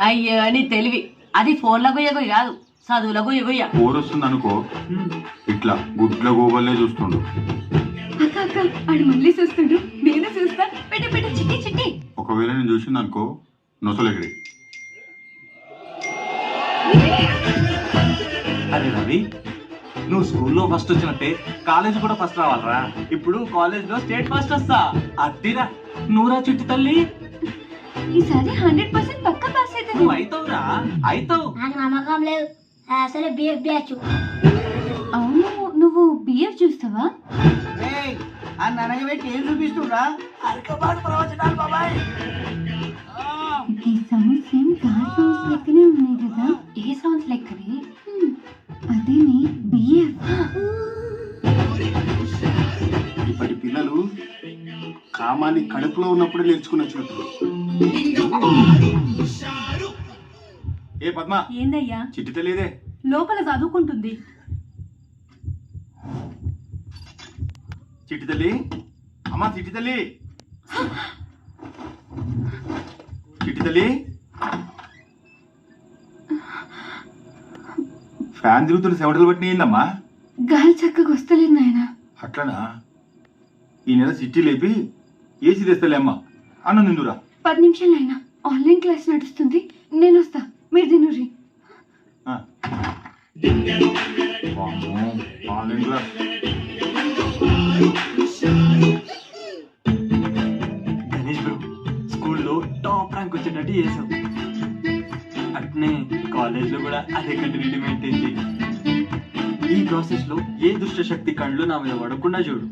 అయ్యో నీ తెలివి అది ఫోన్ల గుయ్య గుయ్య కాదు చదువుల గుయ్య గుయ్య. ఊరొస్తుంది అనుకో ఇట్లా గుడ్ల గోబల్లే చూస్తుండు. అక్క అక్క ఆడు మళ్ళీ చూస్తుండు. నేను చూస్తా. పెట్ట పెట్ట చిట్టి చిట్టి. ఒకవేళ నేను చూసింది అనుకో నొసలెగిరి. అరే రవి, నువ్వు స్కూల్లో ఫస్ట్ వచ్చినట్టే కాలేజ్ కూడా ఫస్ట్ రావాలరా. ఇప్పుడు కాలేజ్ లో స్టేట్ ఫస్ట్ వస్తా. అద్దిరా నూరా చిట్టి తల్లి. ఈసారి 100% పక్కా పాస్ అవుతుంది. నువ్వు అవుతావురా, అవుతావు. నాకు నమ్మకం లేదు. అసలు బిఎఫ్ బ్యాచ్. అవును, నువ్వు బిఎఫ్ చూస్తావా? ఏం చూపిస్తున్నా ఈ సౌండ్స్ సేమ్ కార్ సౌండ్స్ లెక్కనే ఉన్నాయి కదా. ఏ సౌండ్స్ లెక్కనే? అదేని బిఎఫ్. ఇప్పటి పిల్లలు కామాన్ని కడుపులో ఉన్నప్పుడే నేర్చుకుని వచ్చినట్టు. ఏ పద్మ, ఏందయ్యా? చిట్టి తెలియదే లోపల చదువుకుంటుంది. చిట్టి తల్లి, అమ్మా చిట్టి తల్లి, చిట్టి తల్లి. ఫ్యాన్ తిరుగుతున్న సెవెంటలు బట్టి ఏందమ్మా? గాలి చక్కగా వస్తలేదు నాయన. అట్లనా? ఈ నెల చిట్టి లేపి ఏసీ తెస్తలే అమ్మా. అన్న నిందురా. 10 నిమిషాలు అయినా ఆన్లైన్ క్లాస్ నడుస్తుంది. నేను వస్తా, మీరు తినుర్రి. ఆన్లైన్ క్లాస్ గణేష్ బ్రో, స్కూల్లో టాప్ ర్యాంక్ వచ్చేటట్టు చేసావు. అట్నే కాలేజ్ లో కూడా అదే కంటిన్యూటీ మెయింటైన్ చేయి. ఈ ప్రాసెస్ లో ఏ దుష్ట శక్తి కళ్ళు నా మీద పడకుండా చూడు.